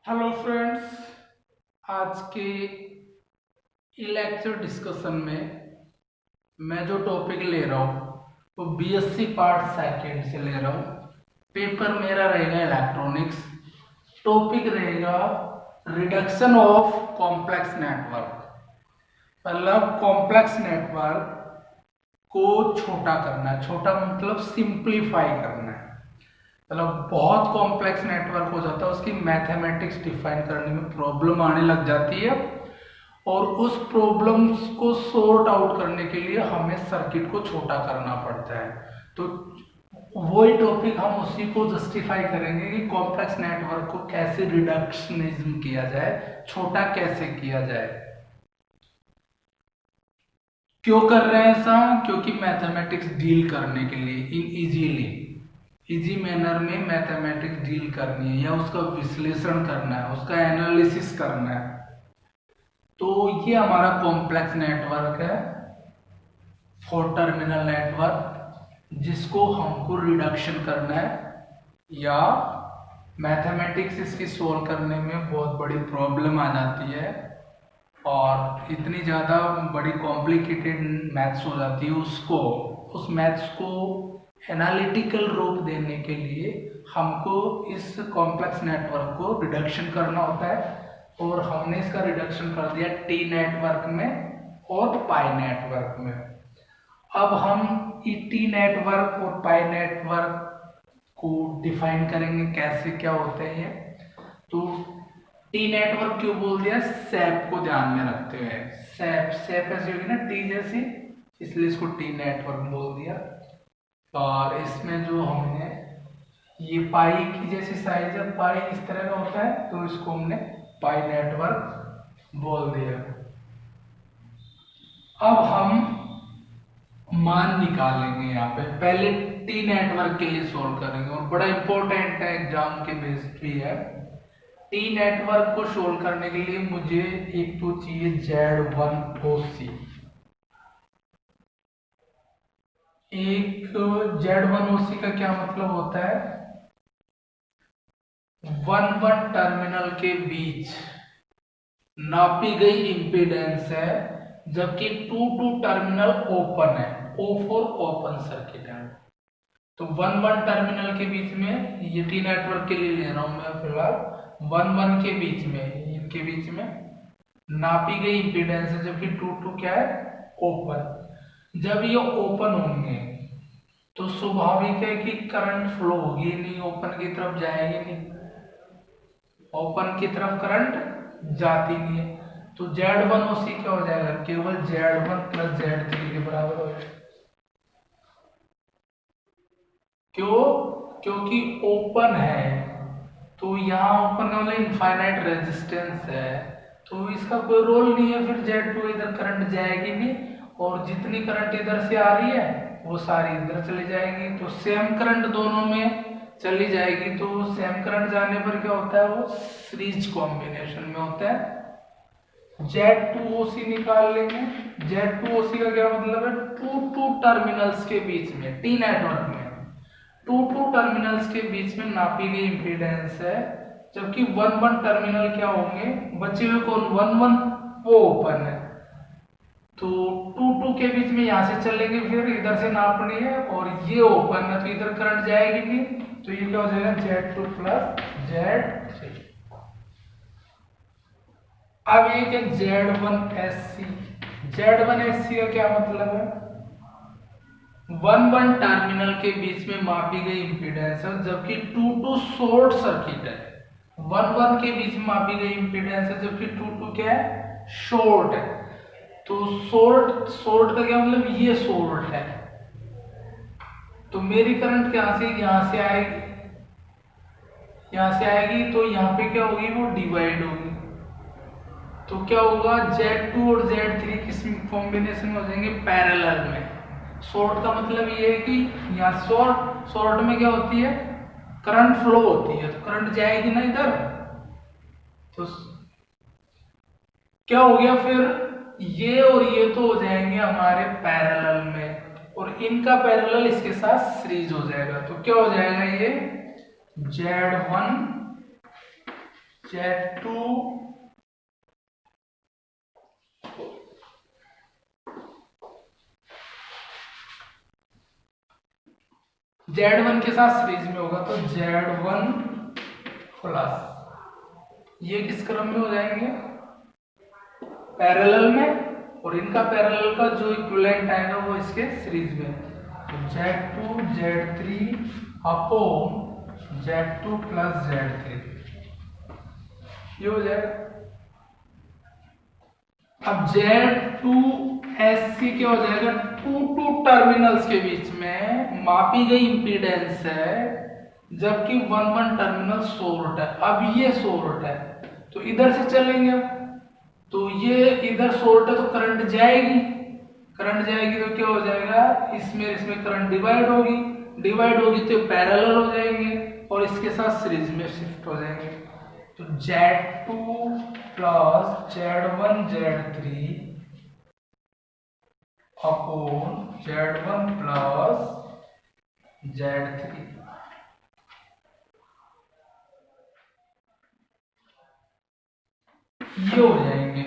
Hello friends, आज के lecture discussion में मैं जो टॉपिक ले रहा हूँ वो बीएससी पार्ट सेकंड से ले रहा हूँ। पेपर मेरा रहेगा इलेक्ट्रॉनिक्स। टॉपिक रहेगा रिडक्शन ऑफ कॉम्प्लेक्स नेटवर्क। मतलब कॉम्प्लेक्स नेटवर्क को छोटा करना है। छोटा मतलब सिंप्लीफाई करना है। मतलब बहुत कॉम्प्लेक्स नेटवर्क हो जाता है, उसकी मैथमेटिक्स डिफाइन करने में प्रॉब्लम आने लग जाती है और उस प्रॉब्लम्स को सॉर्ट आउट करने के लिए हमें सर्किट को छोटा करना पड़ता है। तो वही टॉपिक हम उसी को जस्टिफाई करेंगे कि कॉम्प्लेक्स नेटवर्क को कैसे रिडक्शनिज्म किया जाए, छोटा कैसे किया जाए। क्यों कर रहे हैं ऐसा? क्योंकि मैथमेटिक्स डील करने के लिए इजी मैनर में मैथमेटिक्स डील करनी है या उसका विश्लेषण करना है, उसका एनालिसिस करना है। तो ये हमारा कॉम्प्लेक्स नेटवर्क है, 4 टर्मिनल नेटवर्क, जिसको हमको रिडक्शन करना है या मैथमेटिक्स इसकी सोल्व करने में बहुत बड़ी प्रॉब्लम आ जाती है और इतनी ज़्यादा बड़ी कॉम्प्लिकेटेड मैथ्स हो जाती है। उस मैथ्स को एनालिटिकल रूप देने के लिए हमको इस कॉम्प्लेक्स नेटवर्क को रिडक्शन करना होता है और हमने इसका रिडक्शन कर दिया टी नेटवर्क में और पाई नेटवर्क में। अब हम टी नेटवर्क और पाई नेटवर्क को डिफाइन करेंगे कैसे क्या होते हैं। तो टी नेटवर्क क्यों बोल दिया? सैप को ध्यान में रखते हुए, सैप ऐसी होगी ना टी जैसी, इसलिए इसको टी नेटवर्क बोल दिया। और इसमें जो हमने ये पाई की जैसी साइज है, पाई इस तरह का होता है, तो इसको हमने पाई नेटवर्क बोल दिया। अब हम मान निकालेंगे यहाँ पे, पहले टी नेटवर्क के लिए सोल्व करेंगे और बड़ा इंपॉर्टेंट है, एग्जाम के बेस्ड भी है। टी नेटवर्क को सोल्व करने के लिए मुझे एक तो चाहिए Z1OC। एक Z1OC का क्या मतलब होता है? वन टर्मिनल के बीच नापी गई इंपीडेंस है, जबकि टू टर्मिनल ओपन है, O फॉर ओपन सर्किट है। तो वन टर्मिनल के बीच में, ये टी नेटवर्क के लिए ले रहा हूं मैं फिलहाल, वन के बीच में, इनके बीच में नापी गई इंपीडेंस है, जबकि टू क्या है? ओपन। जब ये ओपन होंगे तो स्वाभाविक है कि करंट फ्लो होगी नहीं, ओपन की तरफ जाएगी नहीं, ओपन की तरफ करंट जाती नहीं है। तो Z1OC क्या हो जाएगा? केवल Z1 प्लस Z3 के बराबर हो जाएगा। क्यों? क्योंकि ओपन है, तो यहाँ ओपन का मतलब इनफाइनाइट रेजिस्टेंस है, तो इसका कोई रोल नहीं है। फिर Z2 इधर करंट जाएगी नहीं और जितनी करंट इधर से आ रही है वो सारी इधर चली जाएगी, तो सेम करंट दोनों में चली जाएगी। तो सेम करंट जाने पर क्या होता है? वो सीरीज कॉम्बिनेशन में होता है। Z2OC निकाल लेंगे। Z2OC का क्या मतलब है? टू टर्मिनल्स के बीच में, टी नेटवर्क में टू टर्मिनल्स के बीच में नापी गई इंपीडेंस है, जबकि वन टर्मिनल क्या होंगे बचे हुए? कौन? वन वो ओपन है। तो टू के बीच में यहां से चलेंगे, फिर इधर से नापनी है और ये ओपन है, तो इधर करंट जाएगी नहीं, तो ये क्या हो जाएगा? Z2 plus Z3। अब ये क्या? Z1SC। Z1SC का क्या मतलब है? वन टर्मिनल के बीच में मापी गई इंपीडेंस है, जबकि टू शॉर्ट सर्किट है। वन के बीच में मापी गई इंपीडेंस है, जबकि टू क्या है? शॉर्ट है। तो शॉर्ट का क्या मतलब? ये शॉर्ट है, तो मेरी करंट यहां से आएगी, यहां से आएगी, तो यहाँ पे क्या होगी? वो डिवाइड होगी। तो क्या होगा? Z2 और Z3 किस कॉम्बिनेशन में हो जाएंगे? पैरेलल में। शॉर्ट का मतलब ये है कि यहाँ शॉर्ट में क्या होती है? करंट फ्लो होती है, तो करंट जाएगी ना इधर, तो क्या हो गया? फिर ये और ये तो हो जाएंगे हमारे पैरेलल में और इनका पैरेलल इसके साथ सीरीज हो जाएगा, तो क्या हो जाएगा? ये Z1 Z2 Z1 के साथ सीरीज में होगा तो Z1 प्लस, ये किस क्रम में हो जाएंगे, पैरेलल में, और इनका पैरेलल का जो इक्विवेलेंट आएगा वो इसके सीरीज में, तो Z2 Z3 upon Z2 plus Z3, ये हो जाएगा। अब Z2SC क्या हो जाएगा, टू टर्मिनल्स के बीच में मापी गई इंपीडेंस है, जबकि 1 टर्मिनल शॉर्ट है। अब ये शॉर्ट है तो इधर से चलेंगे, तो ये इधर शॉर्ट है तो करंट जाएगी, तो क्या हो जाएगा, इसमें करंट डिवाइड होगी तो पैरेलल हो जाएंगे और इसके साथ सीरीज में शिफ्ट हो जाएंगे। तो Z2 plus Z1 Z3 upon Z1 plus Z3, ये हो जाएंगे।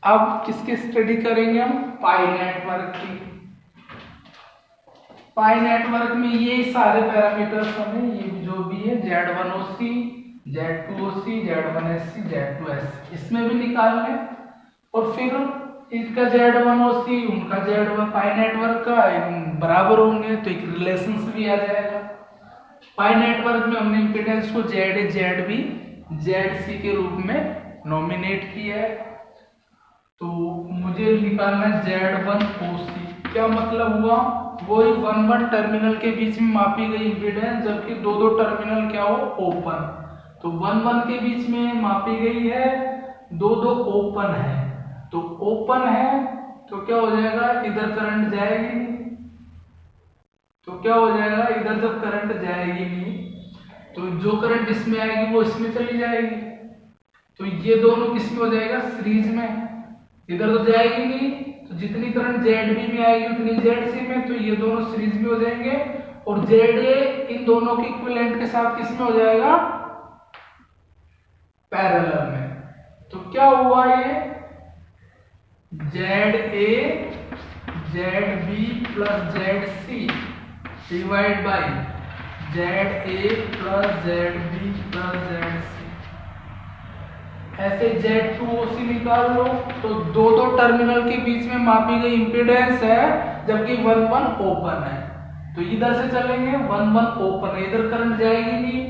अब किसकी स्टडी करेंगे हम, पाई नेटवर्क की। पाई नेटवर्क में ये सारे पैरामीटर्स हमें, ये जो भी है Z1OC, Z2OC, Z1SC, Z2SC, इसमें भी निकाल लें, और फिर इसका Z1OC उनका Z1 पाई नेटवर्क का बराबर होंगे तो एक रिलेशंस भी आ जाएगा। पाई नेटवर्क में हमने इंपीडेंस को ZA ZB ZC के रूप में नॉमिनेट किया है, तो मुझे निकालना Z1OC। क्या मतलब हुआ, वही 1 टर्मिनल के बीच में मापी गई इंपीडेंस, जबकि 2 टर्मिनल क्या हो, ओपन, तो 1 के बीच में मापी गई है, 2 ओपन है, तो ओपन है तो क्या हो जाएगा, इधर करंट जाएगी नहीं, तो क्या हो जाएगा, इधर जब करंट जाएगी नहीं तो जो करंट इसमें आएगी वो इसमें चली जाएगी, तो ये दोनों किसमें हो जाएगा, सीरीज में, इधर तो जाएगी नहीं, तो जितनी करंट ZB में आएगी उतनी ZC में, तो ये दोनों सीरीज में हो जाएंगे, और ZA इन दोनों के इक्विवेलेंट के साथ किसमें हो जाएगा, पैरेलल में। तो क्या हुआ, ये ZA ZB plus ZC divide by ZA plus ZB plus ZC, ऐसे Z2OC निकाल लो, तो 2 टर्मिनल के बीच में मापी गई इंपीडेंस है, जबकि 1 ओपन है, तो इधर से चलेंगे, 1 ओपन है, इधर करंट जाएगी नहीं,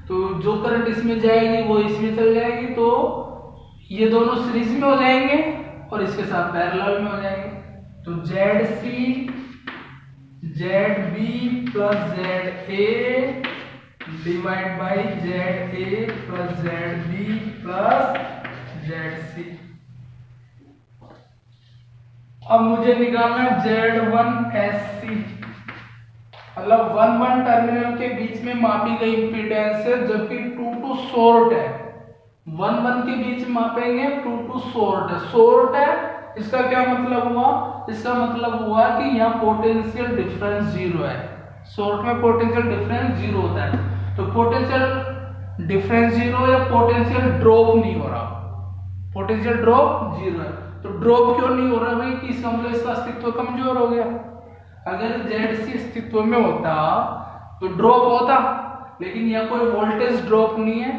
तो जो करंट इसमें जाएगी वो इसमें चल जाएगी, तो ये दोनों सीरीज में हो जाएंगे और इसके साथ पैरेलल में हो जाएंगे, तो ZC ZB plus ZA divide by ZA plus ZB plus ZC। अब मुझे निकालना Z1SC, मतलब 1 टर्मिनल के बीच में मापी गई इंपीडेंस है, जबकि 2 शॉर्ट है, 1 के बीच में मापेंगे, 2 शॉर्ट है, इसका क्या मतलब हुआ, इसका मतलब हुआ कि यहाँ पोटेंशियल डिफरेंस 0 है, शॉर्ट में पोटेंशियल डिफरेंस 0 होता है, तो पोटेंशियल डिफरेंस 0 या पोटेंशियल ड्रॉप नहीं हो रहा, पोटेंशियल ड्रॉप 0 है, तो ड्रॉप क्यों नहीं हो रहा भाई, कि इसका मतलब इसका अस्तित्व कमजोर हो गया। अगर ZC अस्तित्व में होता तो ड्रॉप होता, लेकिन यहाँ कोई वोल्टेज ड्रॉप नहीं है,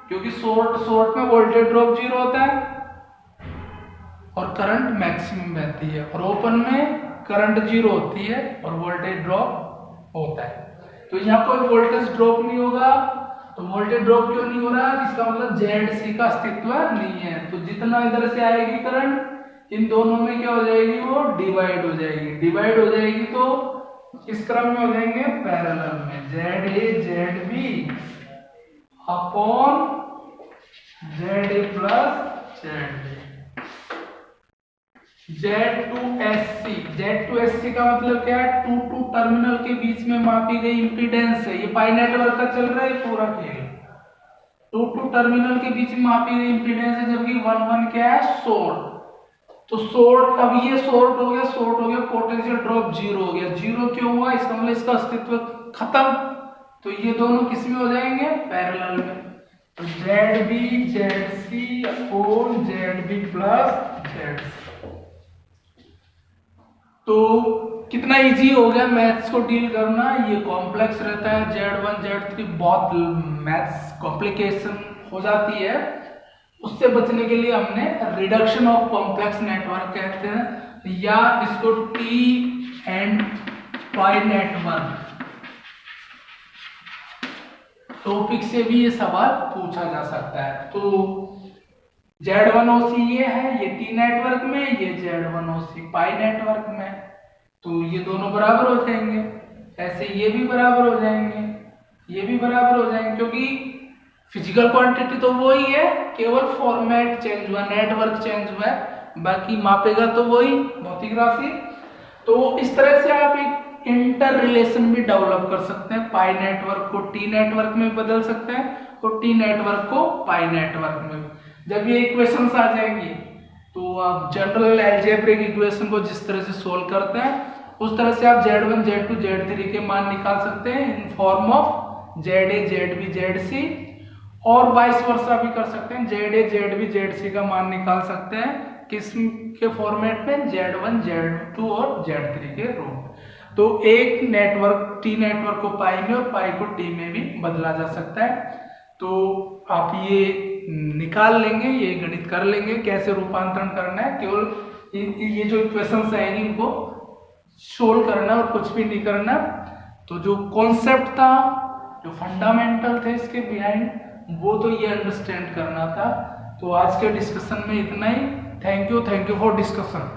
क्योंकि शॉर्ट में वोल्टेज ड्रॉप 0 होता है और करंट मैक्सिमम रहती है, और ओपन में करंट 0 होती है और वोल्टेज ड्रॉप होता है, तो यहाँ कोई वोल्टेज ड्रॉप नहीं होगा, तो वोल्टेज ड्रॉप क्यों नहीं हो रहा, इसका मतलब ZC का अस्तित्व नहीं है, तो जितना इधर से आएगी करंट, इन दोनों में क्या हो जाएगी, वो डिवाइड हो जाएगी, तो किस क्रम में हो जाएंगे, पैरेलल में, ZA ZB upon ZA plus ZB। Z2SC का मतलब क्या है, 2 टर्मिनल के बीच में मापी गई इंपीडेंस है, ये पाई नेटवर्क का चल रहा है पूरा खेल, 2 टर्मिनल के बीच में मापी गई इंपीडेंस है, जबकि 1 क्या है, शॉर्ट, तो शॉर्ट, अब ये शॉर्ट हो गया, पोटेंशियल ड्रॉप 0 हो गया, 0 क्यों हुआ, इसका मतलब इसका अस्तित्व खत्म, तो ये दोनों किस में हो जाएंगे, पैरेलल में, तो Z B Z C upon Z B plus Z. तो कितना इजी हो गया मैथ्स को डील करना। ये कॉम्प्लेक्स रहता है Z1 Z3, बहुत मैथ्स कॉम्प्लिकेशन हो जाती है। उससे बचने के लिए हमने रिडक्शन ऑफ कॉम्प्लेक्स नेटवर्क कहते हैं, या इसको T and pi network topic से भी ये सवाल पूछा जा सकता है। तो Z1OC ये है, ये टी नेटवर्क में, ये Z1OC पाई नेटवर्क में, तो ये दोनों बराबर हो जाएंगे। ऐसे ये भी बराबर हो जाएंगे, ये भी बराबर हो जाएंगे, क्योंकि फिजिकल क्वांटिटी तो वही है, केवल फॉर्मेट चेंज हुआ, नेटवर्क चेंज हुआ है, बाकी मापेगा तो वही भौतिक राशि। तो इस तरह से आप एक इंटर रिलेशन भी डेवलप कर सकते हैं। पाई नेटवर्क को टी नेटवर्क में बदल सकते हैं और टी नेटवर्क को पाई नेटवर्क में। जब ये इक्वेशंस आ जाएंगी तो आप जनरल अलजेब्रिक इक्वेशन को जिस तरह से सोल्व करते हैं उस तरह से आप Z1 Z2 Z3 के मान निकाल सकते हैं in form of ZA ZB ZC, और वाइस वर्सा भी कर सकते हैं। ZA ZB ZC का मान निकाल सकते हैं किस के फॉर्मेट में, Z1 Z2 और Z3 के रूप। तो एक नेटवर्क टी नेटवर्क को पाई में और पाई को टी में भी बदला जा सकता है। तो आप ये निकाल लेंगे, ये गणित कर लेंगे कैसे रूपांतरण करना है। केवल ये जो इक्वेशंस आएंगे इनको सोल्व करना और कुछ भी नहीं करना। तो जो कॉन्सेप्ट था, जो फंडामेंटल थे इसके बिहाइंड, वो तो ये अंडरस्टैंड करना था। तो आज के डिस्कशन में इतना ही। Thank you for discussion.